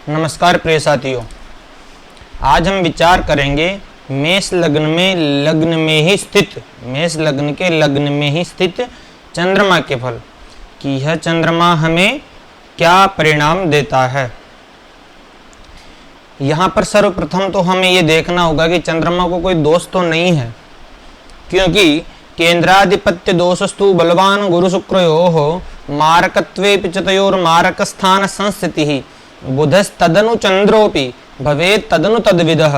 नमस्कार प्रिय साथियों, आज हम विचार करेंगे मेष लग्न के लग्न में ही स्थित चंद्रमा के फल कि यह चंद्रमा हमें क्या परिणाम देता है। यहाँ पर सर्वप्रथम तो हमें ये देखना होगा कि चंद्रमा को कोई दोष तो नहीं है, क्योंकि केंद्राधिपत्य दोषस्तु बलवान गुरु शुक्रयोः मारकत्वे पिचतयोर मारक स्थान संस्थिति बुधस्तदनु चंद्रोपि भवेत् तदनु तद्विदः।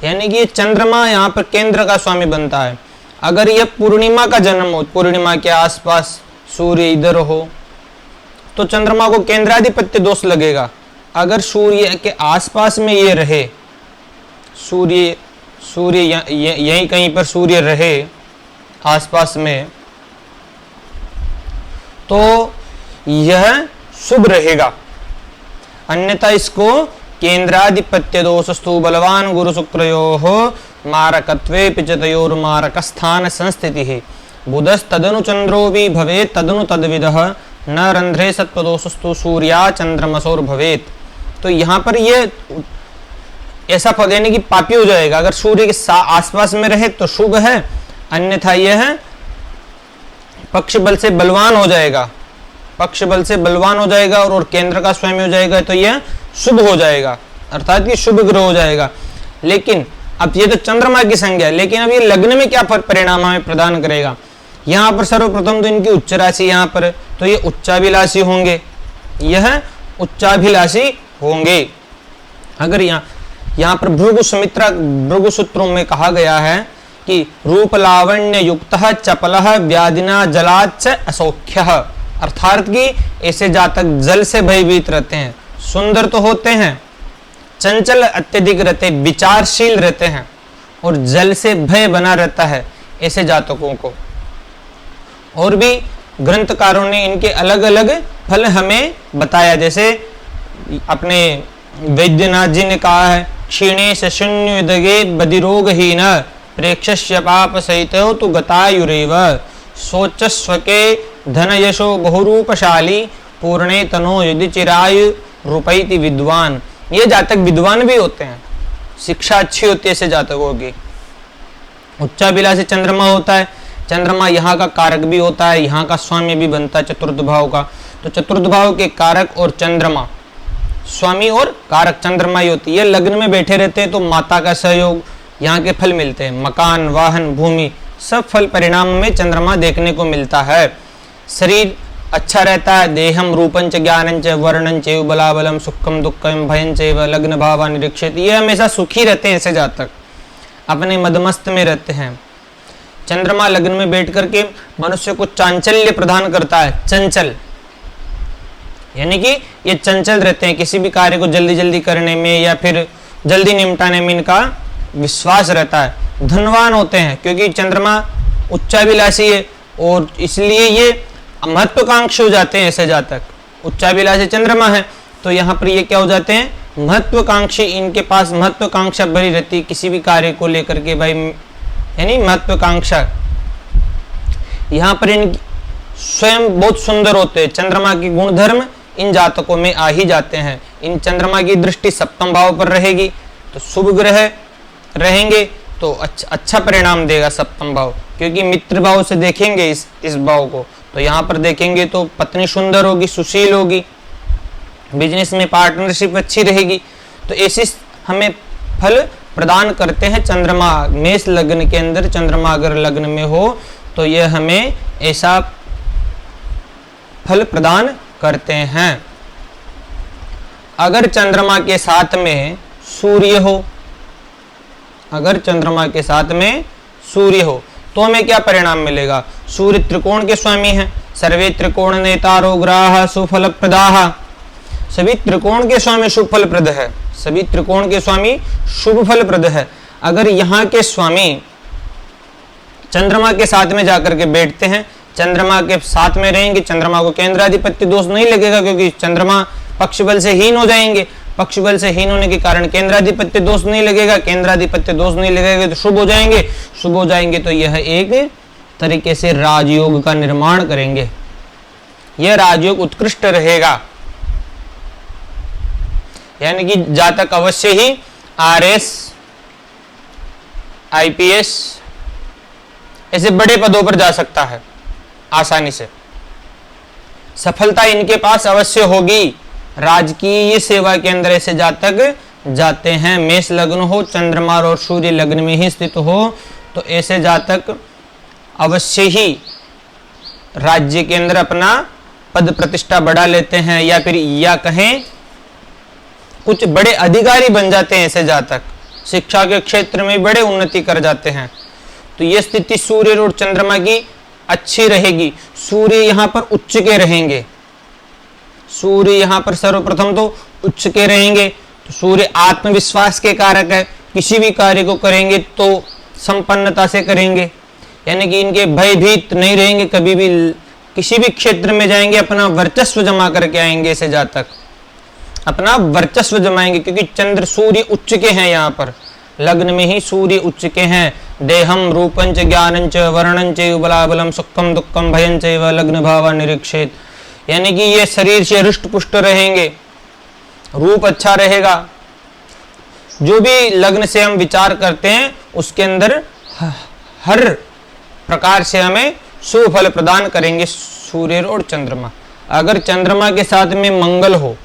यानी कि ये चंद्रमा यहाँ पर केंद्र का स्वामी बनता है। अगर यह पूर्णिमा का जन्म हो, पूर्णिमा के आसपास सूर्य इधर हो तो चंद्रमा को केंद्राधिपत्य दोष लगेगा। अगर सूर्य के आसपास में ये रहे, सूर्य यहीं कहीं पर सूर्य रहे आसपास में, तो यह शुभ रहेगा। अन्यथा इसको केंद्राधिपत्य दोषस्तु बलवान गुरु शुक्रयोः मारकत्वे पिचतयोर मारक स्थान संस्थितिः बुधस्तदनु चंद्रोऽपि भवेत् तदनु तद्विदः न रंध्रे सत्वदोषस्तु सूर्या चंद्रमसोर भवेत्। तो यहाँ पर ये ऐसा फल यानी कि पापी हो जाएगा। अगर सूर्य के आसपास में रहे तो शुभ है, अन्यथा यह पक्ष बल से बलवान हो जाएगा, और केंद्र का स्वामी हो जाएगा, तो यह शुभ हो जाएगा, अर्थात कि शुभ ग्रह हो जाएगा। लेकिन अब ये तो चंद्रमा की संज्ञा है, लेकिन अब ये लग्न में क्या परिणाम हमें प्रदान करेगा। यहाँ पर सर्वप्रथम तो इनकी उच्च राशि यहाँ पर, तो ये उच्चाभिलाषी होंगे। अगर यहाँ पर भृगु सूत्रों में कहा गया है कि रूप लावण्य युक्त चपलः व्याधिना जलाच्च असौख्यः, अर्थात कि ऐसे जातक जल से भयभीत रहते हैं, सुंदर तो होते हैं, चंचल अत्यधिक रहते, विचारशील रहते हैं और जल से भय बना रहता है ऐसे जातकों को। और भी ग्रंथकारों ने इनके अलग अलग फल हमें बताया, जैसे अपने वैद्यनाथ जी ने कहा है क्षीणे शून्य दगे बदिरोगहीन प्रेक्षस्य पाप सहित तु गतायुरेव सोचस्वके धन यशो बहुरूपशाली पूर्णे तनो यदि चिरायु रूपैति विद्वान। ये जातक विद्वान भी होते हैं, शिक्षा अच्छी होती है ऐसे जातकों की। उच्चाभिलाषी चंद्रमा होता है, चंद्रमा यहाँ का कारक भी होता है, यहाँ का स्वामी भी बनता है चतुर्थ भाव का। तो चतुर्थ भाव के कारक और चंद्रमा, स्वामी और कारक चंद्रमा ही होती है। लग्न में बैठे रहते हैं तो माता का सहयोग, यहाँ के फल मिलते हैं, मकान वाहन भूमि सब फल परिणाम में चंद्रमा देखने को मिलता है। शरीर अच्छा रहता है, देहम रूपंच ज्ञानंच वर्णंच बलाबलम सुखम दुखम भयंच लग्न भावा निरीक्षित। ये हमेशा सुखी रहते हैं ऐसे जातक, अपने मदमस्त में रहते हैं। चंद्रमा लग्न में बैठ करके मनुष्य को चांचल्य प्रदान करता है, चंचल यानी कि ये चंचल रहते हैं, किसी भी कार्य को जल्दी जल्दी करने में या फिर जल्दी निपटाने में इनका विश्वास रहता है। धनवान होते हैं क्योंकि चंद्रमा उच्चाभिलाषी है और इसलिए ये महत्वाकांक्षी हो जाते हैं ऐसे जातक। उच्चाभिलाषी चंद्रमा है तो यहाँ पर ये क्या हो जाते हैं, महत्वाकांक्षी। इनके पास महत्वाकांक्षा भरी रहती है किसी भी कार्य को लेकर के, भाई यानी महत्वाकांक्षा। यहाँ पर इन स्वयं बहुत सुंदर होते हैं। चंद्रमा के गुणधर्म इन जातकों में आ ही जाते हैं। इन चंद्रमा की दृष्टि सप्तम भाव पर रहेगी तो शुभ ग्रह रहेंगे तो अच्छा परिणाम देगा सप्तम भाव, क्योंकि मित्र भाव से देखेंगे इस भाव को। तो यहाँ पर देखेंगे तो पत्नी सुंदर होगी, सुशील होगी, बिजनेस में पार्टनरशिप अच्छी रहेगी। तो ऐसे हमें फल प्रदान करते हैं चंद्रमा। मेष लग्न के अंदर चंद्रमा अगर लग्न में हो तो यह हमें ऐसा फल प्रदान करते हैं। अगर चंद्रमा के साथ में सूर्य हो, तो हमें क्या परिणाम मिलेगा। सूर्य त्रिकोण के स्वामी हैं, सर्वे त्रिकोण नेतारो ग्राह सुफल प्रदाह। सभी त्रिकोण के स्वामी शुभ फल प्रद है, शुभ फल प्रद है। अगर यहाँ के स्वामी चंद्रमा के साथ में जाकर के बैठते हैं, चंद्रमा के साथ में रहेंगे, चंद्रमा को केंद्राधिपत्य दोष नहीं लगेगा, क्योंकि चंद्रमा पक्ष बल से हीन हो जाएंगे। पक्ष बल से हीन होने के कारण केंद्राधिपत्य दोष नहीं लगेगा, तो शुभ हो जाएंगे। तो यह एक तरीके से राजयोग का निर्माण करेंगे। यह राजयोग उत्कृष्ट रहेगा। यानी कि जातक अवश्य ही आरएस, आईपीएस ऐसे बड़े पदों पर जा सकता है आसानी से। सफलता इनके पास अवश्य होगी। राजकीय सेवा के अंदर ऐसे जातक जाते हैं। मेष लग्न हो, चंद्रमा और सूर्य लग्न में ही स्थित हो तो ऐसे जातक अवश्य ही राज्य के अंदर अपना पद प्रतिष्ठा बढ़ा लेते हैं, या फिर या कहें कुछ बड़े अधिकारी बन जाते हैं ऐसे जातक। शिक्षा के क्षेत्र में बड़े उन्नति कर जाते हैं। तो यह स्थिति सूर्य और चंद्रमा की अच्छी रहेगी। सूर्य यहां पर उच्च के रहेंगे। सूर्य यहां पर सर्वप्रथम तो उच्च के रहेंगे। तो सूर्य आत्मविश्वास के कारक है। किसी भी कार्य को करेंगे तो संपन्नता से करेंगे, यानी कि इनके भयभीत नहीं रहेंगे। कभी भी किसी भी क्षेत्र में जाएंगे अपना वर्चस्व जमा करके आएंगे ऐसे जातक, अपना वर्चस्व जमाएंगे, क्योंकि चंद्र सूर्य उच्च के हैं। यहाँ पर लग्न में ही सूर्य उच्च के हैं। देहम रूपंच ज्ञानंच वर्णंच बलाबलम सुखम दुखम भयंच व लग्न भावा निरीक्षित, यानी कि ये शरीर से हृष्ट पुष्ट रहेंगे, रूप अच्छा रहेगा। जो भी लग्न से हम विचार करते हैं उसके अंदर हर प्रकार से हमें शुभ फल प्रदान करेंगे सूर्य और चंद्रमा। अगर चंद्रमा के साथ में मंगल हो,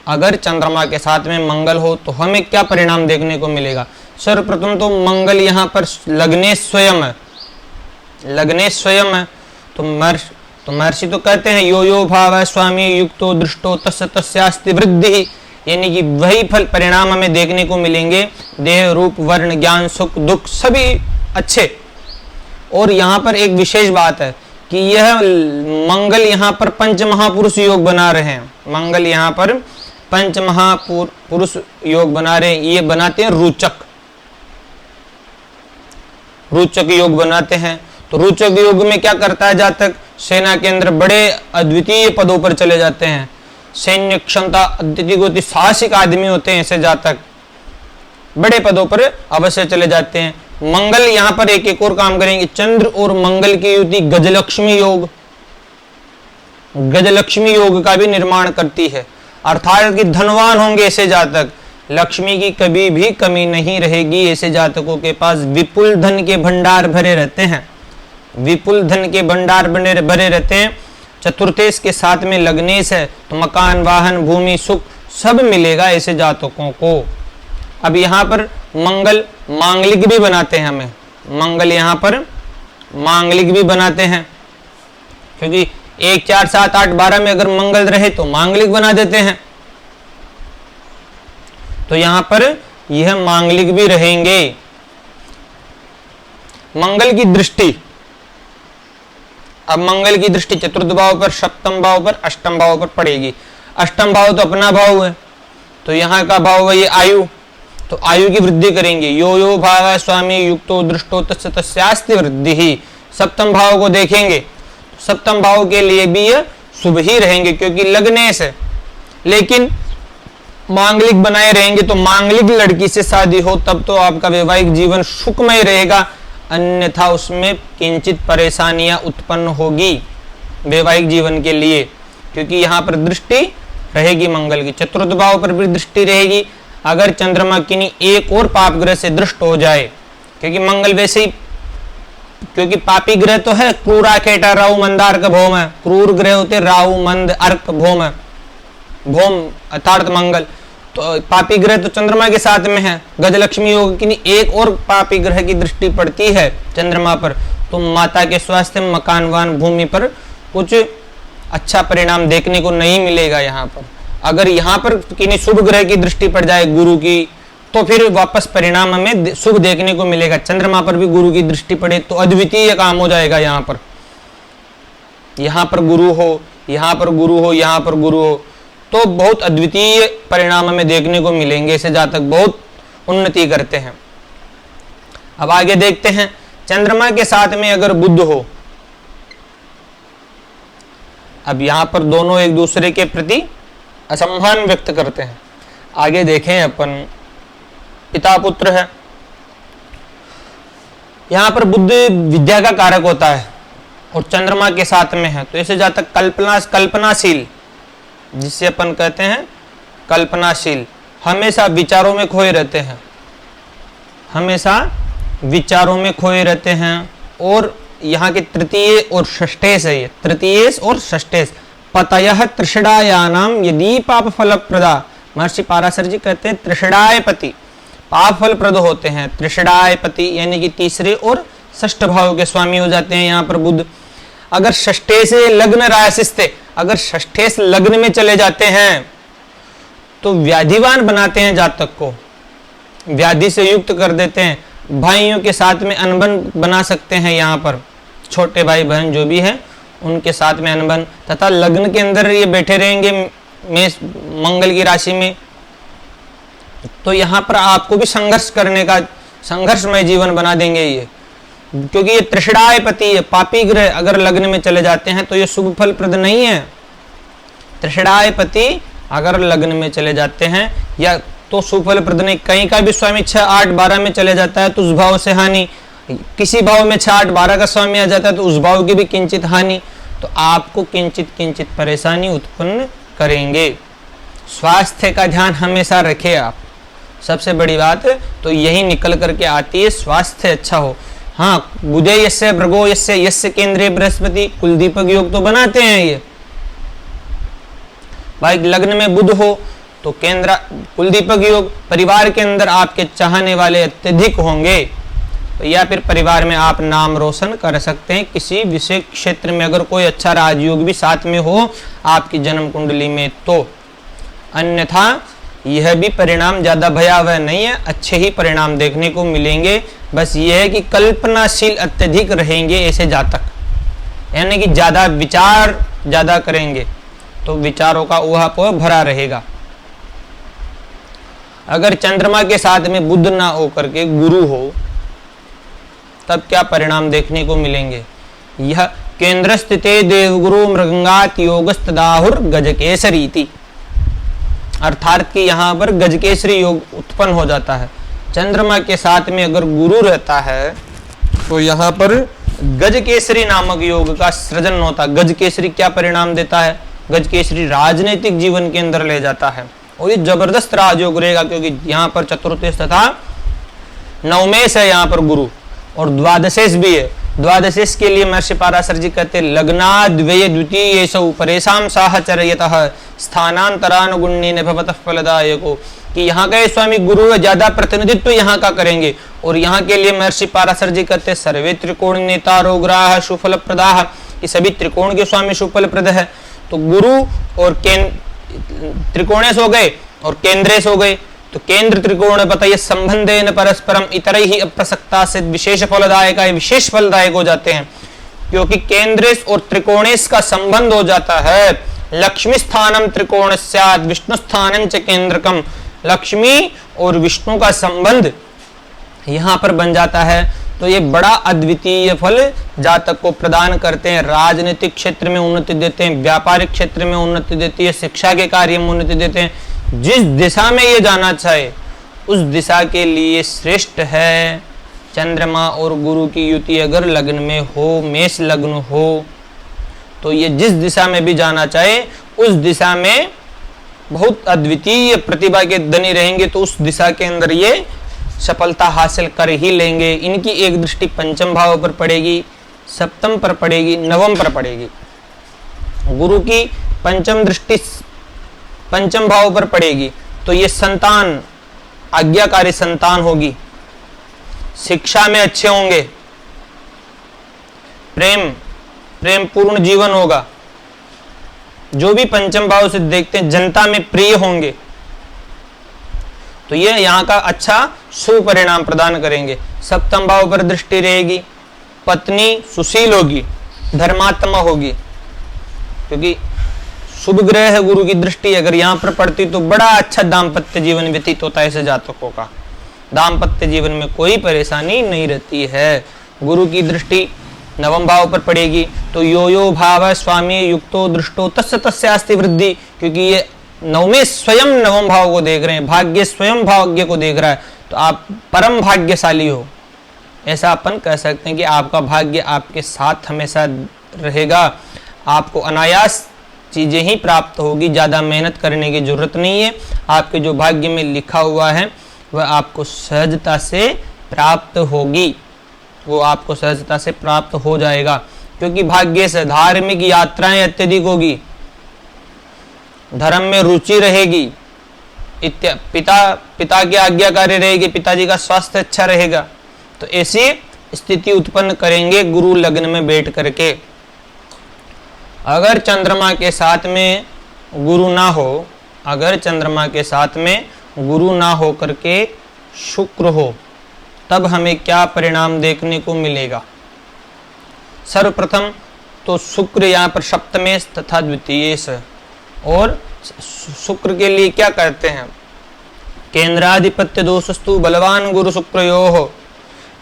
अगर चंद्रमा के साथ में मंगल हो तो हमें क्या परिणाम देखने को मिलेगा? सर्वप्रथम तो मंगल यहाँ पर लग्ने स्वयं है, लग्ने स्वयं है। तो महर्षि तो कहते हैं यो यो भाव स्वामी युक्तो दृष्टो तस्य तस्यास्ति वृद्धि, यानी कि वही फल परिणाम हमें देखने को मिलेंगे। देह रूप वर्ण ज्ञान सुख दुख सभी अच्छे। और यहाँ पर एक विशेष बात है कि यह मंगल यहाँ पर पंच महापुरुष योग बना रहे हैं। मंगल यहाँ पर पंच महापुरुष योग बना रहे हैं। ये बनाते हैं रोचक, रोचक योग बनाते हैं। तो रोचक योग में क्या करता है जातक? सेना के अंदर बड़े अद्वितीय पदों पर चले जाते हैं। सैन्य क्षमता अद्वितीय साहसिक आदमी होते हैं ऐसे जातक, बड़े पदों पर अवश्य चले जाते हैं। मंगल यहाँ पर एक और काम करेंगे। चंद्र और मंगल की युति गजलक्ष्मी योग, गजलक्ष्मी योग का भी निर्माण करती है। अर्थात कि धनवान होंगे ऐसे जातक, लक्ष्मी की कभी भी कमी नहीं रहेगी। ऐसे जातकों के पास विपुल धन के भंडार भरे रहते हैं, विपुल धन के भंडार भरे रहते हैं। चतुर्थेश के साथ में लग्नेश है तो मकान वाहन भूमि सुख सब मिलेगा ऐसे जातकों को। अब यहाँ पर मंगल मांगलिक भी बनाते हैं हमें, मंगल यहाँ पर मांगलिक भी बनाते हैं, क्योंकि 1 4 7 8 12 में अगर मंगल रहे तो मांगलिक बना देते हैं। तो यहाँ पर यह मांगलिक भी रहेंगे। मंगल की दृष्टि, अब मंगल की दृष्टि चतुर्थ भाव पर, सप्तम भाव पर, अष्टम भाव पर पड़ेगी। अष्टम भाव तो अपना भाव है, तो यहाँ का भाव है ये आयु, तो आयु की वृद्धि करेंगे। यो यो भाव स्वामी युक्तो दृष्टो तस्य तस्यास्ति वृद्धि ही। सप्तम भाव को देखेंगे, सप्तम भाव के लिए भी यह शुभ ही रहेंगे, क्योंकि लग्नेश है। लेकिन मांगलिक बनाए रहेंगे तो मांगलिक लड़की से शादी हो तब तो आपका वैवाहिक जीवन सुखमय रहेगा, अन्यथा उसमें किंचित परेशानियां उत्पन्न होगी वैवाहिक जीवन के लिए, क्योंकि यहाँ पर दृष्टि रहेगी मंगल की। चतुर्थ भाव पर भी दृष्टि रहेगी। अगर चंद्रमा किन्हीं एक और पाप ग्रह से दृष्ट हो जाए, क्योंकि मंगल वैसे ही, क्योंकि पापी ग्रह तो है क्रूरा केटा राहु मंदार का भौम है, क्रूर ग्रह होते राहु मंद अर्क भौम है, भौम अर्थात मंगल। तो पापी ग्रह तो चंद्रमा के साथ में है। गजलक्ष्मी योग की एक और पापी ग्रह की दृष्टि पड़ती है चंद्रमा पर, तो माता के स्वास्थ्य मकानवान भूमि पर कुछ अच्छा परिणाम देखने को नहीं मिलेगा। यहाँ पर अगर यहाँ पर किन्हीं शुभ ग्रह की दृष्टि पड़ जाए गुरु की, तो फिर वापस परिणाम हमें शुभ देखने को मिलेगा। चंद्रमा पर भी गुरु की दृष्टि पड़े तो अद्वितीय काम हो जाएगा। यहाँ पर गुरु हो, यहाँ पर गुरु हो, यहाँ पर गुरु हो, तो बहुत अद्वितीय परिणाम हमें देखने को मिलेंगे। ऐसे जातक बहुत उन्नति करते हैं। अब आगे देखते हैं, चंद्रमा के साथ में अगर बुध हो, अब यहां पर दोनों एक दूसरे के प्रति असम्मान व्यक्त करते हैं। आगे देखें अपन, पिता पुत्र है, यहां पर बुध विद्या का कारक होता है और चंद्रमा के साथ में है, तो ऐसे जातक कल्पनाशील जिसे अपन कहते हैं कल्पनाशील, हमेशा विचारों में खोए रहते हैं, हमेशा विचारों में खोए रहते हैं। और यहाँ के तृतीय और षष्ठेश है, ये तृतीयेश और षष्ठेश। पतयः तृषडायानाम यदि पाप फलप्रदा, महर्षि पाराशर जी कहते हैं तृषडाय पति पाप फलप्रद होते हैं। तृषडाय पति यानी कि तीसरे और षष्ठ भाव के स्वामी हो जाते हैं यहाँ पर बुध। अगर षष्ठे से लग्न राशिस्ते, अगर षष्ठे से लग्न में चले जाते हैं तो व्याधिवान बनाते हैं जातक को, व्याधि से युक्त कर देते हैं। भाइयों के साथ में अनबन बना सकते हैं, यहाँ पर छोटे भाई बहन जो भी है उनके साथ में अनबन, तथा लग्न के अंदर ये बैठे रहेंगे मेष मंगल की राशि में, तो यहाँ पर आपको भी संघर्ष करने का, संघर्षमय जीवन बना देंगे ये, क्योंकि ये तृषडाय पति है, पापी ग्रह अगर लग्न में चले जाते हैं तो ये शुभ फल प्रद नहीं है। तृषडाय पति अगर लग्न में चले जाते हैं या तो शुभ फल प्रद नहीं। कहीं का भी स्वामी 6, 8, 12 में चले जाता है तो उस भाव से हानि, किसी भाव में 6, 8, 12 का स्वामी आ जाता है तो उस भाव की भी किंचित हानि, तो आपको किंचित किंचित परेशानी उत्पन्न करेंगे। स्वास्थ्य का ध्यान हमेशा रखें आप, सबसे बड़ी बात तो यही निकल करके आती है, स्वास्थ्य अच्छा हो। हाँ, बुधे यस्य भृगो यस्य यस्य केंद्रीय बृहस्पति, कुलदीपक योग तो बनाते हैं ये भाई। लग्न में बुध हो तो केंद्र कुलदीपक योग, परिवार के अंदर आपके चाहने वाले अत्यधिक होंगे, या फिर परिवार में आप नाम रोशन कर सकते हैं किसी विशेष क्षेत्र में, अगर कोई अच्छा राजयोग भी साथ में हो आपकी जन्म कुंडली में तो। अन्यथा यह भी परिणाम ज्यादा भयावह नहीं है, अच्छे ही परिणाम देखने को मिलेंगे। बस यह है कि कल्पनाशील अत्यधिक रहेंगे ऐसे जातक, यानी कि ज्यादा विचार ज्यादा करेंगे तो विचारों का ऊहापोह भरा रहेगा। अगर चंद्रमा के साथ में बुध ना होकर के गुरु हो तब क्या परिणाम देखने को मिलेंगे। यह केंद्र स्थिते देवगुरु मृगंगात योगस्तदाहुर गजकेसरीति, अर्थात कि यहाँ पर गजकेसरी योग उत्पन्न हो जाता है। चंद्रमा के साथ में अगर गुरु रहता है तो यहाँ पर गजकेसरी नामक योग का सृजन होता है। गजकेसरी क्या परिणाम देता है, गजकेसरी राजनीतिक जीवन के अंदर ले जाता है और ये जबरदस्त राजयोग रहेगा, क्योंकि यहाँ पर चतुर्थेश तथा नवमेश है यहाँ पर गुरु, और द्वादशेश भी है। द्वादशेश के लिए महर्षि पाराशर जी कहते हैं लग्नाद्वय द्वितीय परेशान साहचर्यतः स्थानांतरानुगुण्येन भवतः फलदायको, कि यहाँ का स्वामी गुरु ज्यादा प्रतिनिधित्व यहाँ का करेंगे। और यहाँ के लिए महर्षि पाराशर जी कहते हैं सर्वे त्रिकोण नेता रोग्राह सुफल प्रदाह, ये सभी त्रिकोण के स्वामी सुफल प्रद है। तो गुरु और त्रिकोणेश हो गए और केंद्रेश हो गए, तो केंद्र त्रिकोण बताइए संबंधेन परस्परम इतर ही अप्रसक्ता से विशेष फलदायक, विशेष फलदायक हो जाते हैं, क्योंकि केंद्रेश और त्रिकोणेश का संबंध हो जाता है। लक्ष्मी स्थानम त्रिकोणस्यात् विष्णु स्थानम च केंद्रकम, लक्ष्मी और विष्णु का संबंध यहाँ पर बन जाता है। तो ये बड़ा अद्वितीय फल जातक को प्रदान करते हैं। राजनीतिक क्षेत्र में उन्नति देते हैं, व्यापारिक क्षेत्र में उन्नति देती है, शिक्षा के कार्य में उन्नति देते हैं। जिस दिशा में ये जाना चाहे उस दिशा के लिए श्रेष्ठ है। चंद्रमा और गुरु की युति अगर लग्न में हो, मेष लग्न हो, तो ये जिस दिशा में भी जाना चाहे उस दिशा में बहुत अद्वितीय प्रतिभा के धनी रहेंगे, तो उस दिशा के अंदर ये सफलता हासिल कर ही लेंगे। इनकी एक दृष्टि पंचम भाव पर पड़ेगी, सप्तम पर पड़ेगी, नवम पर पड़ेगी। गुरु की पंचम दृष्टि पंचम भाव पर पड़ेगी तो ये संतान, आज्ञाकारी संतान होगी, शिक्षा में अच्छे होंगे, प्रेम पूर्ण जीवन होगा। जो भी पंचम भाव से देखते हैं जनता में प्रिय होंगे, तो ये यहाँ का अच्छा शुभ परिणाम प्रदान करेंगे। सप्तम भाव पर दृष्टि रहेगी, पत्नी सुशील होगी, धर्मात्मा होगी, क्योंकि शुभ ग्रह है गुरु की दृष्टि अगर यहाँ पर पड़ती तो बड़ा अच्छा दाम्पत्य जीवन व्यतीत होता है ऐसे जातकों का। दाम्पत्य जीवन में कोई परेशानी नहीं रहती है। गुरु की दृष्टि नवम भाव पर पड़ेगी तो यो यो भाव स्वामी युक्तो दृष्टो तस्य तस्यास्ति वृद्धि, क्योंकि ये नवमे स्वयं नवम भाव को देख रहे हैं, भाग्य स्वयं भाग्य को देख रहा है, तो आप परम भाग्यशाली हो। ऐसा अपन कह सकते हैं कि आपका भाग्य आपके साथ हमेशा रहेगा, आपको अनायास चीजें ही प्राप्त होगी, ज्यादा मेहनत करने की जरूरत नहीं है। आपके जो भाग्य में लिखा हुआ है वह आपको सहजता से प्राप्त होगी, वो आपको सहजता से प्राप्त हो जाएगा, क्योंकि भाग्य से धार्मिक यात्राएं अत्यधिक होगी, धर्म में रुचि रहेगी, पिता की आज्ञाकारी रहेगी, पिताजी का स्वास्थ्य अच्छा रहेगा। तो ऐसी स्थिति उत्पन्न करेंगे गुरु लग्न में बैठ करके। अगर चंद्रमा के साथ में गुरु ना हो, अगर चंद्रमा के साथ में गुरु ना हो करके शुक्र हो, तब हमें क्या परिणाम देखने को मिलेगा। सर्वप्रथम तो शुक्र यहाँ पर सप्तमेश तथा द्वितीयेश, और शुक्र के लिए क्या करते हैं, केंद्राधिपत्य दोषस्तु बलवान गुरु शुक्रयोः,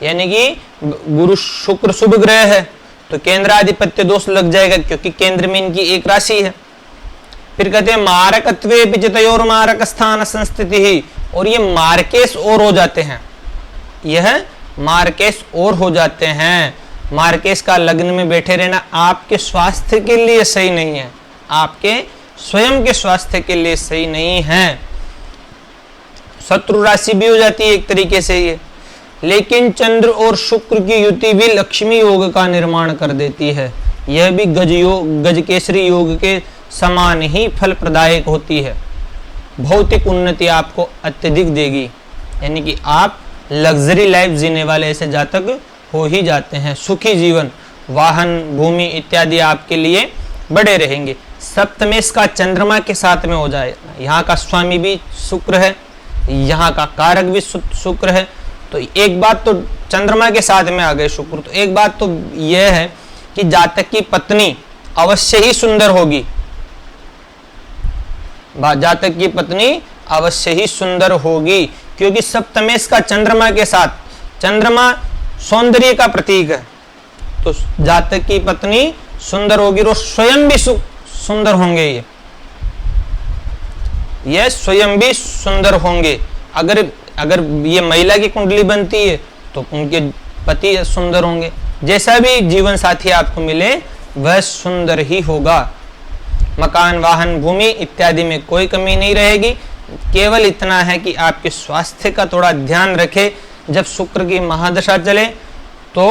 यानी कि गुरु शुक्र शुभ ग्रह है तो केंद्राधिपत्य दोष लग जाएगा, क्योंकि केंद्र में इनकी एक राशि है। फिर कहते हैं मारकत्वे पिचितयोर मारक स्थान संस्थिति ही, और ये मार्केश और हो जाते हैं, यह मार्केश और हो जाते हैं। मार्केश का लग्न में बैठे रहना आपके स्वास्थ्य के लिए सही नहीं है, आपके स्वयं के स्वास्थ्य के लिए सही नहीं है। शत्रु राशि भी हो जाती है एक तरीके से ये। लेकिन चंद्र और शुक्र की युति भी लक्ष्मी योग का निर्माण कर देती है, यह भी गजकेसरी योग के समान ही फल प्रदायक होती है। भौतिक उन्नति आपको अत्यधिक देगी, यानी कि आप लग्जरी लाइफ जीने वाले ऐसे जातक हो ही जाते हैं। सुखी जीवन, वाहन, भूमि इत्यादि आपके लिए बड़े रहेंगे। सप्तमेश का चंद्रमा के साथ में हो जाए, यहाँ का स्वामी भी शुक्र है, यहाँ का कारक भी शुक्र है, तो एक बात तो चंद्रमा के साथ में आ गए शुक्र, तो एक बात तो यह है कि जातक की पत्नी अवश्य ही सुंदर होगी, जातक की पत्नी अवश्य ही सुंदर होगी, क्योंकि सप्तमेश का चंद्रमा के साथ, चंद्रमा सौंदर्य का प्रतीक है, तो जातक की पत्नी सुंदर होगी और स्वयं भी सुंदर होंगे, ये स्वयं भी सुंदर होंगे। अगर ये महिला की कुंडली बनती है तो उनके पति सुंदर होंगे, जैसा भी जीवन साथी आपको मिले वह सुंदर ही होगा। मकान, वाहन, भूमि इत्यादि में कोई कमी नहीं रहेगी। केवल इतना है कि आपके स्वास्थ्य का थोड़ा ध्यान रखें। जब शुक्र की महादशा चले तो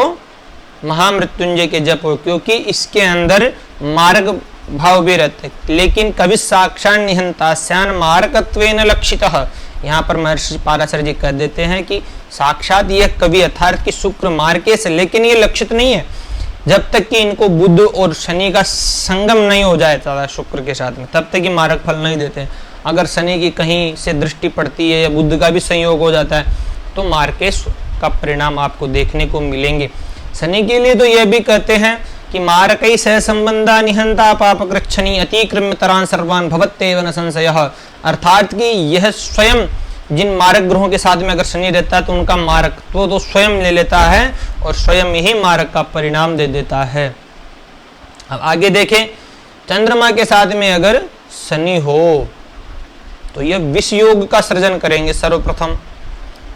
महामृत्युंजय के जप हो, क्योंकि इसके अंदर मार्ग भाव भी रहते, लेकिन कवि साक्षात निहंतास्यान मारकत्वेन लक्षितः, यहाँ पर महर्षि पाराशर जी कह देते हैं कि साक्षात यह कवि अर्थात कि शुक्र मार्केश, लेकिन ये लक्षित नहीं है जब तक कि इनको बुध और शनि का संगम नहीं हो जाता शुक्र के साथ में, तब तक ये मारक फल नहीं देते हैं। अगर शनि की कहीं से दृष्टि पड़ती है या बुध का भी संयोग हो जाता है तो मार्केश का परिणाम आपको देखने को मिलेंगे। शनि के लिए तो यह भी कहते हैं कि मारकई सह संबंधा निहंता पापकृच्छनी अतिक्रम्यतरान सर्वान भवत्येव न संशयः, अर्थात कि यह स्वयं जिन मारक ग्रहों के साथ में अगर शनि रहता है तो उनका मारक तो स्वयं ले लेता है और स्वयं ही मारक का परिणाम दे देता है। अब आगे देखें, चंद्रमा के साथ में अगर शनि हो तो यह विष योग का सृजन करेंगे सर्वप्रथम,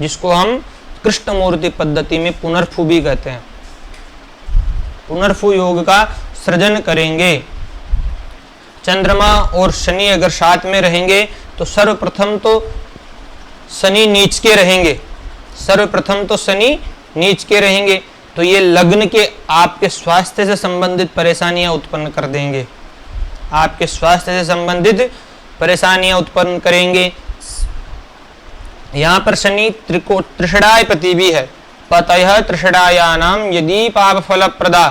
जिसको हम कृष्णमूर्ति पद्धति में पुनर्फु भी कहते हैं। पुनर्फु योग का सृजन करेंगे। चंद्रमा और शनि अगर साथ में रहेंगे तो सर्वप्रथम तो शनि नीच के रहेंगे, सर्वप्रथम तो शनि नीच के रहेंगे, तो ये लग्न के आपके स्वास्थ्य से संबंधित परेशानियां उत्पन्न कर देंगे, आपके स्वास्थ्य से संबंधित परेशानियां उत्पन्न करेंगे। यहाँ पर शनि त्रिषडायपति भी है, पतयः त्रिषडायानाम यदि पाप फल प्रदा,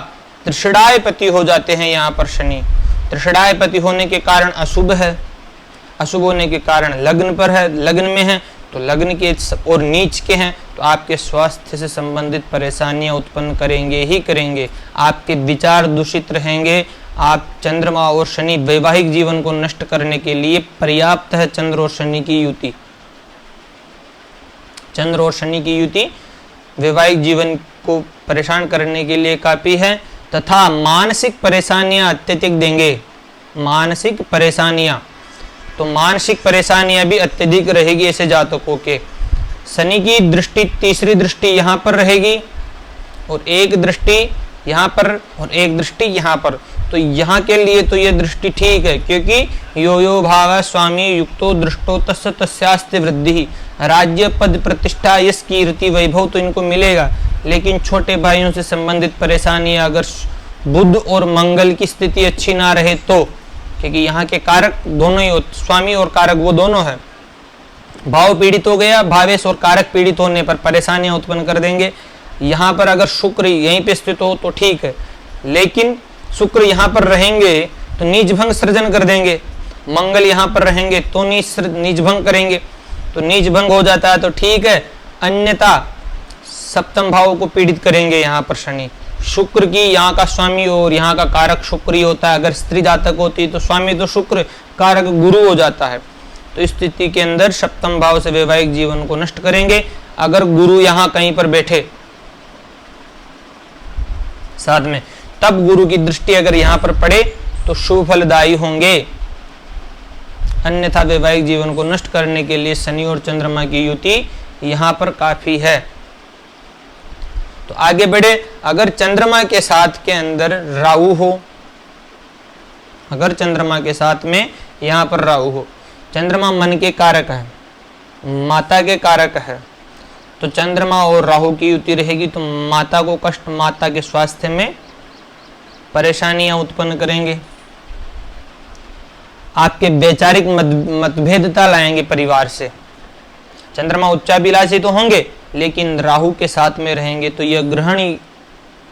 त्रिषडायपति हो जाते हैं यहाँ पर शनि। त्रिषडायपति होने के कारण अशुभ है, अशुभ होने के कारण लग्न पर है, लग्न में है तो लग्न के और नीच के हैं तो आपके स्वास्थ्य से संबंधित परेशानियां उत्पन्न करेंगे ही करेंगे। आपके विचार दूषित रहेंगे। आप चंद्रमा और शनि वैवाहिक जीवन को नष्ट करने के लिए पर्याप्त है। चंद्र और शनि की युति, चंद्र और शनि की युति वैवाहिक जीवन को परेशान करने के लिए काफी है, तथा मानसिक परेशानियां अत्यधिक देंगे। मानसिक परेशानियां, तो मानसिक परेशानियां भी अत्यधिक रहेगी ऐसे जातकों के। शनि की दृष्टि, तीसरी दृष्टि यहाँ पर रहेगी और एक दृष्टि यहाँ पर और एक दृष्टि यहाँ पर, तो यहाँ के लिए तो ये दृष्टि ठीक है, क्योंकि यो यो भाव स्वामी युक्तो दृष्टो तस्य तस्यास्ति वृद्धि, राज्य पद प्रतिष्ठा यश कीर्ति वैभव तो इनको मिलेगा, लेकिन छोटे भाइयों से संबंधित परेशानी अगर बुध और मंगल की स्थिति अच्छी ना रहे तो, क्योंकि यहाँ के कारक दोनों ही, स्वामी और कारक वो दोनों है। भाव पीड़ित हो गया, भावेश और कारक पीड़ित होने पर परेशानियां उत्पन्न कर देंगे। यहाँ पर अगर शुक्र यहीं पे स्थित हो तो ठीक है, लेकिन शुक्र यहाँ पर रहेंगे तो नीच भंग सृजन कर देंगे, मंगल यहाँ पर रहेंगे तो नीच भंग करेंगे, तो नीच भंग हो जाता है तो ठीक है, अन्यथा सप्तम भाव को पीड़ित करेंगे यहाँ पर शनि। शुक्र की यहाँ का स्वामी और यहाँ का कारक शुक्र ही होता है। अगर स्त्री जातक होती है तो स्वामी तो शुक्र, कारक गुरु हो जाता है। तो इस स्थिति के अंदर सप्तम भाव से वैवाहिक जीवन को नष्ट करेंगे। अगर गुरु यहाँ कहीं पर बैठे साथ में, तब गुरु की दृष्टि अगर यहाँ पर पड़े तो शुभ फलदायी होंगे, अन्यथा वैवाहिक जीवन को नष्ट करने के लिए शनि और चंद्रमा की युति यहाँ पर काफी है। तो आगे बढ़े, अगर चंद्रमा के साथ के अंदर राहु हो, अगर चंद्रमा के साथ में यहाँ पर राहु हो, चंद्रमा मन के कारक है, माता के कारक है, तो चंद्रमा और राहु की युति रहेगी तो माता को कष्ट, माता के स्वास्थ्य में परेशानियां उत्पन्न करेंगे, आपके वैचारिक मतभेदता लाएंगे परिवार से। चंद्रमा उच्चाभिलाषी तो होंगे, लेकिन राहु के साथ में रहेंगे तो यह ग्रहणी,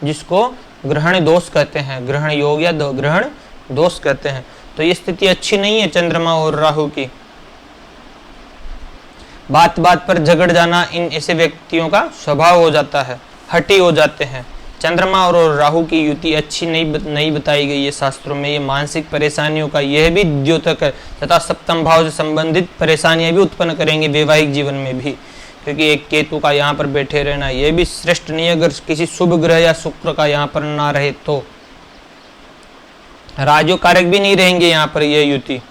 जिसको ग्रहण दोष कहते हैं, ग्रहण योग या ग्रहण दोष कहते हैं, तो ये स्थिति अच्छी नहीं है चंद्रमा और राहु की। बात बात पर झगड़ जाना इन ऐसे व्यक्तियों का स्वभाव हो जाता है, हठी हो जाते हैं। चंद्रमा और राहु की युति अच्छी नहीं बताई गई है शास्त्रों में। ये मानसिक परेशानियों का यह भी द्योतक है तथा सप्तम भाव से संबंधित परेशानियां भी उत्पन्न करेंगे वैवाहिक जीवन में भी, क्योंकि एक केतु का यहाँ पर बैठे रहना यह भी श्रेष्ठ नहीं है। अगर किसी शुभ ग्रह या शुक्र का यहाँ पर ना रहे तो राजो कारक भी नहीं रहेंगे यहाँ पर यह युति।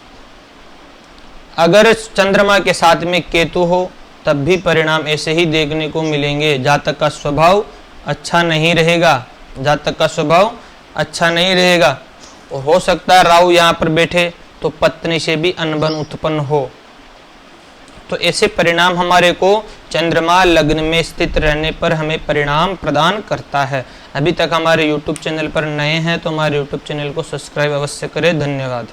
अगर चंद्रमा के साथ में केतु हो तब भी परिणाम ऐसे ही देखने को मिलेंगे। जातक का स्वभाव अच्छा नहीं रहेगा, जातक का स्वभाव अच्छा नहीं रहेगा। और हो सकता है राहु यहाँ पर बैठे तो पत्नी से भी अनबन उत्पन्न हो। तो ऐसे परिणाम हमारे को चंद्रमा लग्न में स्थित रहने पर हमें परिणाम प्रदान करता है। अभी तक हमारे YouTube चैनल पर नए हैं तो हमारे YouTube चैनल को सब्सक्राइब अवश्य करें। धन्यवाद।